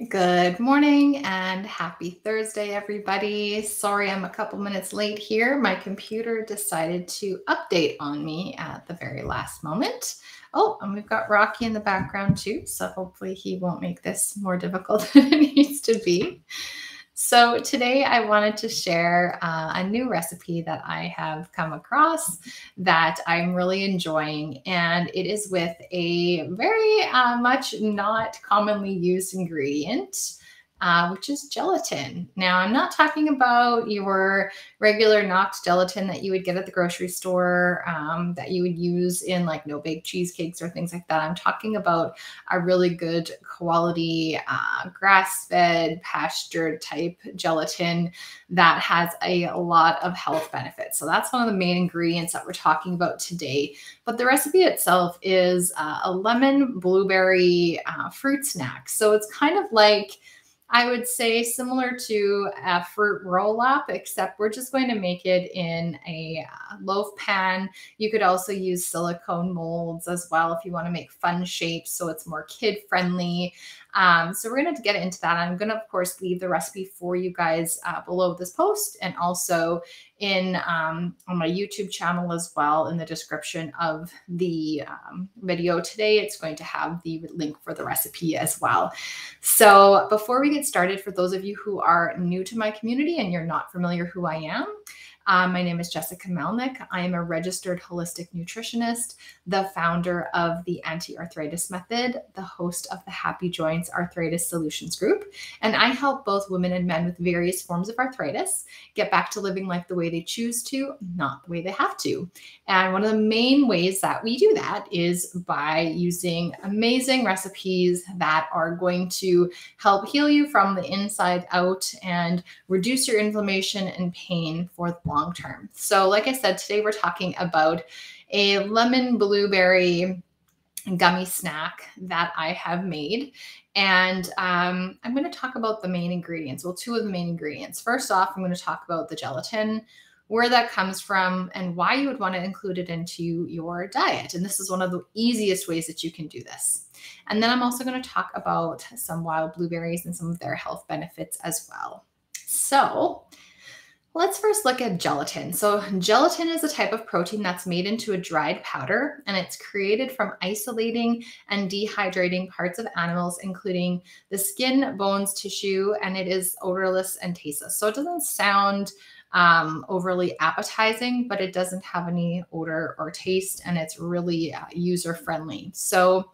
Good morning and happy Thursday, everybody. Sorry I'm a couple minutes late here. My computer decided to update on me at the very last moment. Oh, and we've got Rocky in the background too, so hopefully he won't make this more difficult than it needs to be. So today I wanted to share a new recipe that I have come across that I'm really enjoying, and it is with a very much not commonly used ingredient. Which is gelatin. Now, I'm not talking about your regular Knox gelatin that you would get at the grocery store, that you would use in like no bake cheesecakes or things like that. I'm talking about a really good quality grass-fed pastured type gelatin that has a lot of health benefits. So that's one of the main ingredients that we're talking about today. But the recipe itself is a lemon blueberry fruit snack. So it's kind of like, I would say, similar to a fruit roll up, except we're just going to make it in a loaf pan. You could also use silicone molds as well if you want to make fun shapes so it's more kid friendly. So we're going to get into that. I'm going to, of course, leave the recipe for you guys below this post and also in on my YouTube channel as well in the description of the video today. It's going to have the link for the recipe as well. So before we get started, for those of you who are new to my community and you're not familiar who I am, my name is Jessica Melnick. I am a registered holistic nutritionist, the founder of the Anti-Arthritis Method, the host of the Happy Joints Arthritis Solutions Group, and I help both women and men with various forms of arthritis get back to living life the way they choose to, not the way they have to. And one of the main ways that we do that is by using amazing recipes that are going to help heal you from the inside out and reduce your inflammation and pain for the long term. So like I said, today we're talking about a lemon blueberry gummy snack that I have made. And I'm going to talk about the main ingredients. Well, two of the main ingredients. First off, I'm going to talk about the gelatin, where that comes from, and why you would want to include it into your diet. And this is one of the easiest ways that you can do this. And then I'm also going to talk about some wild blueberries and some of their health benefits as well. So let's first look at gelatin. So gelatin is a type of protein that's made into a dried powder, and it's created from isolating and dehydrating parts of animals, including the skin, bones, tissue, and it is odorless and tasteless. So it doesn't sound overly appetizing, but it doesn't have any odor or taste, and it's really user-friendly. So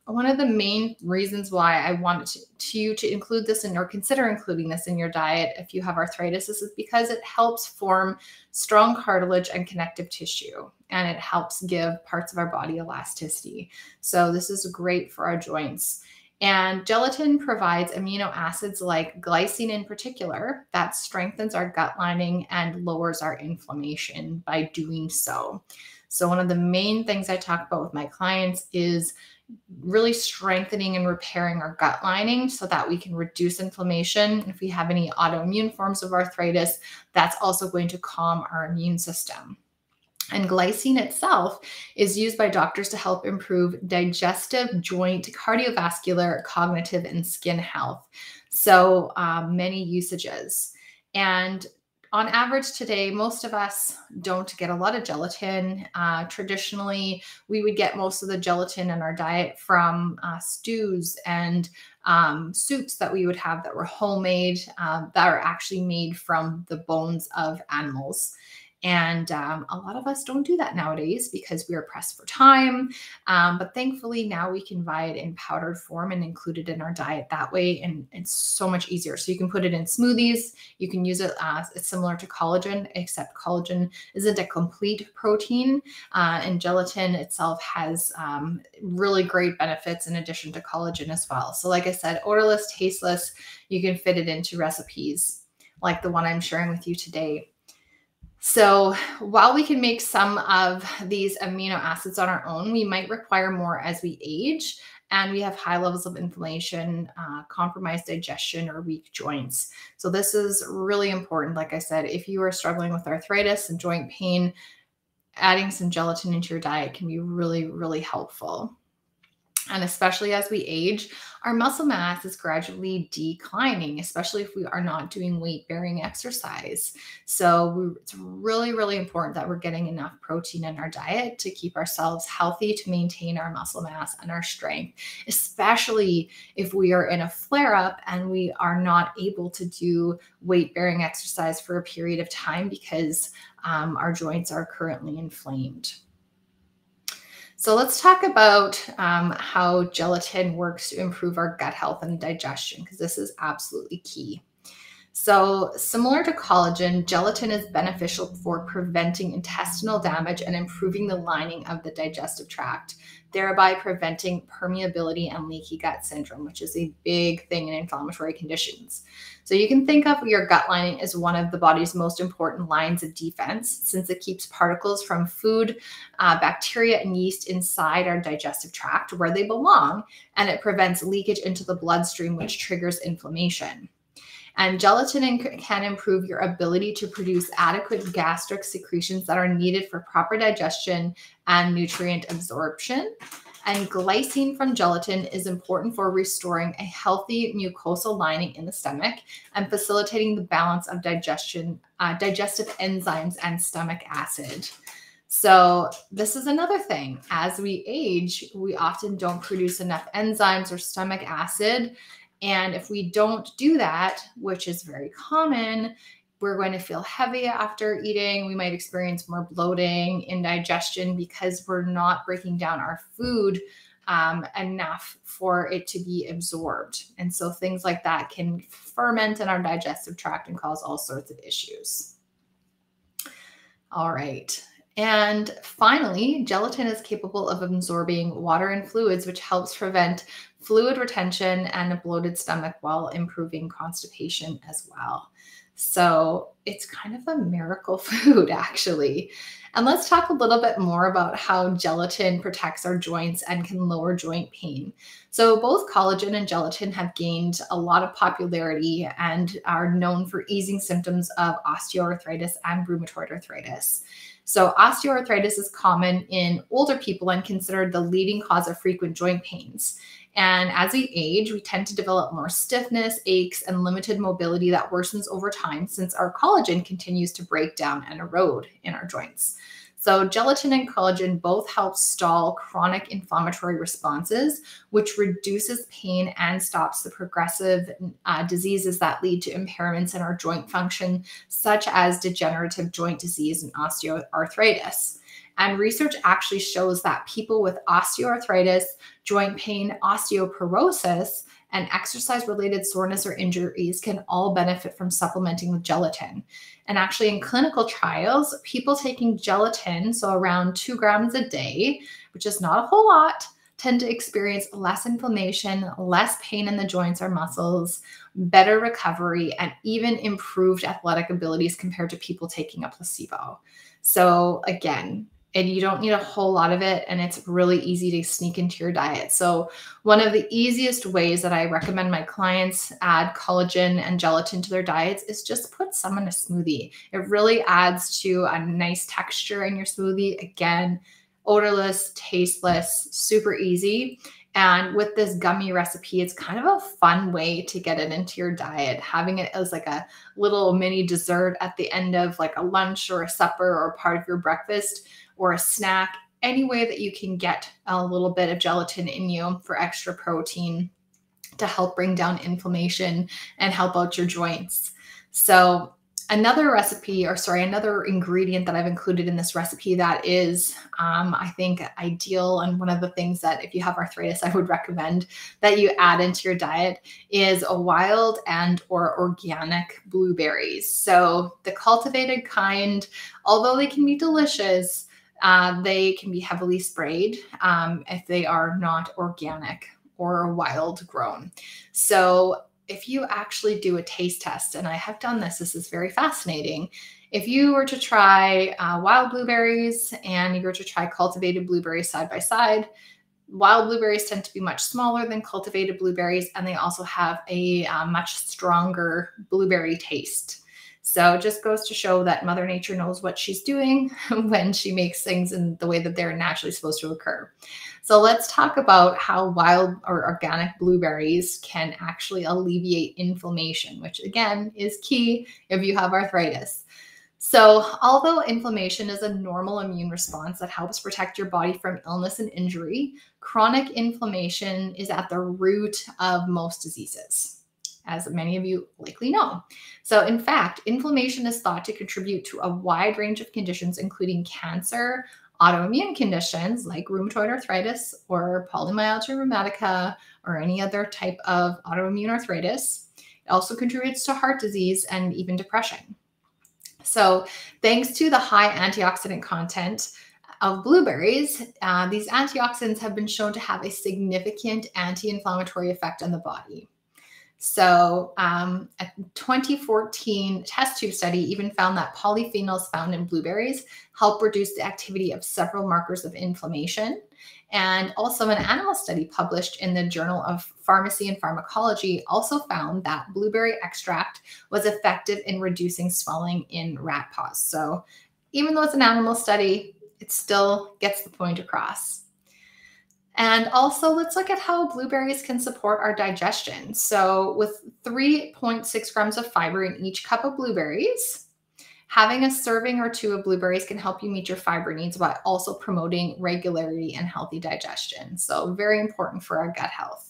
one of the main reasons why I wanted you to include this in or consider including this in your diet if you have arthritis is because it helps form strong cartilage and connective tissue, and it helps give parts of our body elasticity. So this is great for our joints. And gelatin provides amino acids like glycine in particular that strengthens our gut lining and lowers our inflammation by doing so. So one of the main things I talk about with my clients is really strengthening and repairing our gut lining so that we can reduce inflammation. If we have any autoimmune forms of arthritis, that's also going to calm our immune system. And glycine itself is used by doctors to help improve digestive, joint, cardiovascular, cognitive, and skin health. So many usages. And on average today, most of us don't get a lot of gelatin. Traditionally, we would get most of the gelatin in our diet from stews and soups that we would have that were homemade, that are actually made from the bones of animals. And a lot of us don't do that nowadays because we are pressed for time. But thankfully now we can buy it in powdered form and include it in our diet that way. And it's so much easier. So you can put it in smoothies. You can use it. It's similar to collagen, except collagen isn't a complete protein. And gelatin itself has really great benefits in addition to collagen as well. So like I said, odorless, tasteless, you can fit it into recipes like the one I'm sharing with you today. So while we can make some of these amino acids on our own, we might require more as we age and we have high levels of inflammation, compromised digestion, or weak joints. So this is really important. Like I said, if you are struggling with arthritis and joint pain, adding some gelatin into your diet can be really, really helpful. And especially as we age, our muscle mass is gradually declining, especially if we are not doing weight bearing exercise. It's really, really important that we're getting enough protein in our diet to keep ourselves healthy, to maintain our muscle mass and our strength, especially if we are in a flare up and we are not able to do weight bearing exercise for a period of time because our joints are currently inflamed. So let's talk about how gelatin works to improve our gut health and digestion, because this is absolutely key. So similar to collagen, gelatin is beneficial for preventing intestinal damage and improving the lining of the digestive tract, thereby preventing permeability and leaky gut syndrome, which is a big thing in inflammatory conditions. So you can think of your gut lining as one of the body's most important lines of defense, since it keeps particles from food, bacteria, and yeast inside our digestive tract where they belong, and it prevents leakage into the bloodstream, which triggers inflammation. And gelatin can improve your ability to produce adequate gastric secretions that are needed for proper digestion and nutrient absorption. And glycine from gelatin is important for restoring a healthy mucosal lining in the stomach and facilitating the balance of digestive enzymes and stomach acid. So this is another thing. As we age, we often don't produce enough enzymes or stomach acid. And if we don't do that, which is very common, we're going to feel heavy after eating. We might experience more bloating, indigestion, because we're not breaking down our food enough for it to be absorbed. And so things like that can ferment in our digestive tract and cause all sorts of issues. All right. And finally, gelatin is capable of absorbing water and fluids, which helps prevent fluid retention and a bloated stomach while improving constipation as well. So it's kind of a miracle food, actually. And let's talk a little bit more about how gelatin protects our joints and can lower joint pain. So both collagen and gelatin have gained a lot of popularity and are known for easing symptoms of osteoarthritis and rheumatoid arthritis. So osteoarthritis is common in older people and considered the leading cause of frequent joint pains. And as we age, we tend to develop more stiffness, aches, and limited mobility that worsens over time, since our collagen continues to break down and erode in our joints. So gelatin and collagen both help stall chronic inflammatory responses, which reduces pain and stops the progressive diseases that lead to impairments in our joint function, such as degenerative joint disease and osteoarthritis. And research actually shows that people with osteoarthritis, joint pain, osteoporosis, and exercise-related soreness or injuries can all benefit from supplementing with gelatin. And actually in clinical trials, people taking gelatin, so around 2 grams a day, which is not a whole lot, tend to experience less inflammation, less pain in the joints or muscles, better recovery, and even improved athletic abilities compared to people taking a placebo. So again, and you don't need a whole lot of it, and it's really easy to sneak into your diet. So one of the easiest ways that I recommend my clients add collagen and gelatin to their diets is just put some in a smoothie. It really adds to a nice texture in your smoothie. Again, odorless, tasteless, super easy. And with this gummy recipe, it's kind of a fun way to get it into your diet. Having it as like a little mini dessert at the end of like a lunch or a supper or part of your breakfast or a snack, any way that you can get a little bit of gelatin in you for extra protein to help bring down inflammation and help out your joints. So another ingredient that I've included in this recipe that is, I think, ideal, and one of the things that if you have arthritis, I would recommend that you add into your diet is a wild and or organic blueberries. So the cultivated kind, although they can be delicious, they can be heavily sprayed if they are not organic or wild grown. So if you actually do a taste test, and I have done this is very fascinating. If you were to try wild blueberries and you were to try cultivated blueberries side by side, wild blueberries tend to be much smaller than cultivated blueberries, and they also have a much stronger blueberry taste. So it just goes to show that Mother Nature knows what she's doing when she makes things in the way that they're naturally supposed to occur. So let's talk about how wild or organic blueberries can actually alleviate inflammation, which again is key if you have arthritis. So, although inflammation is a normal immune response that helps protect your body from illness and injury, chronic inflammation is at the root of most diseases, as many of you likely know. So, in fact, inflammation is thought to contribute to a wide range of conditions, including cancer, autoimmune conditions like rheumatoid arthritis or polymyalgia rheumatica or any other type of autoimmune arthritis. It also contributes to heart disease and even depression. So, thanks to the high antioxidant content of blueberries, these antioxidants have been shown to have a significant anti-inflammatory effect on the body. So, a 2014 test tube study even found that polyphenols found in blueberries help reduce the activity of several markers of inflammation. And also, an animal study published in the Journal of Pharmacy and Pharmacology also found that blueberry extract was effective in reducing swelling in rat paws. So, even though it's an animal study, it still gets the point across. And also, let's look at how blueberries can support our digestion. So, with 3.6 grams of fiber in each cup of blueberries, having a serving or two of blueberries can help you meet your fiber needs while also promoting regularity and healthy digestion. So, very important for our gut health.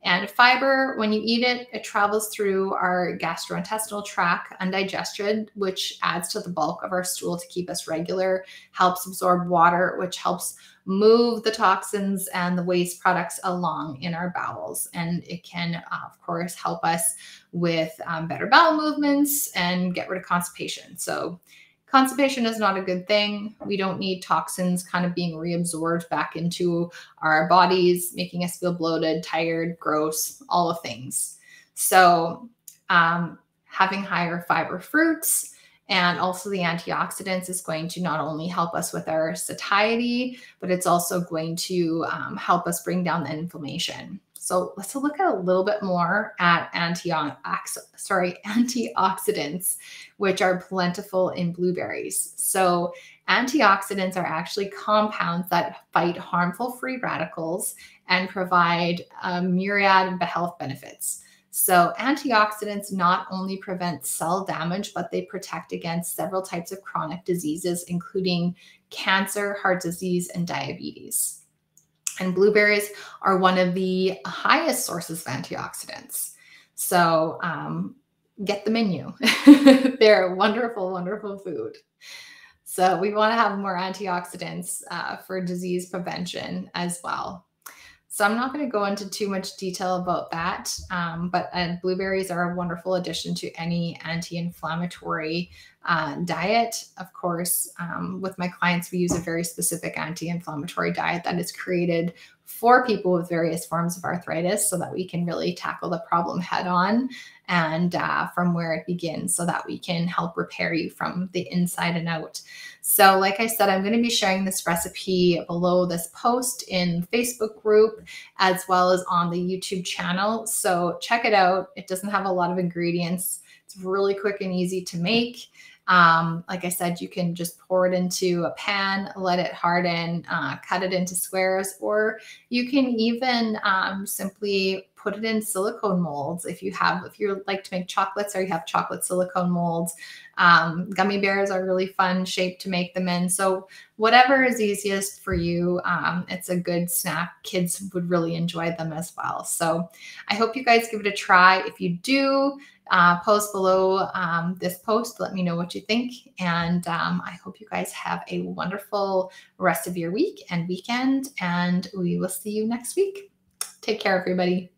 And fiber, when you eat it, it travels through our gastrointestinal tract undigested, which adds to the bulk of our stool to keep us regular, helps absorb water, which helps move the toxins and the waste products along in our bowels. And it can, of course, help us with better bowel movements and get rid of constipation. So constipation is not a good thing. We don't need toxins kind of being reabsorbed back into our bodies, making us feel bloated, tired, gross, all the things. So having higher fiber fruits and also the antioxidants is going to not only help us with our satiety, but it's also going to help us bring down the inflammation. So let's look at a little bit more at antioxidants, which are plentiful in blueberries. So antioxidants are actually compounds that fight harmful free radicals and provide a myriad of health benefits. So antioxidants not only prevent cell damage, but they protect against several types of chronic diseases, including cancer, heart disease, and diabetes. And blueberries are one of the highest sources of antioxidants. So get the menu. They're wonderful, wonderful food. So we want to have more antioxidants for disease prevention as well. So I'm not going to go into too much detail about that, but blueberries are a wonderful addition to any anti-inflammatory diet. Of course, with my clients, we use a very specific anti-inflammatory diet that is created for people with various forms of arthritis so that we can really tackle the problem head on and from where it begins so that we can help repair you from the inside and out. So like I said, I'm going to be sharing this recipe below this post in the Facebook group as well as on the YouTube channel. So check it out. It doesn't have a lot of ingredients. It's really quick and easy to make. Like I said, you can just pour it into a pan, let it harden, cut it into squares, or you can even simply put it in silicone molds. If you like to make chocolates or you have chocolate silicone molds, gummy bears are really fun shape to make them in. So whatever is easiest for you, it's a good snack. Kids would really enjoy them as well. So I hope you guys give it a try. If you do, post below this post, let me know what you think. And I hope you guys have a wonderful rest of your week and weekend, and we will see you next week. Take care, everybody.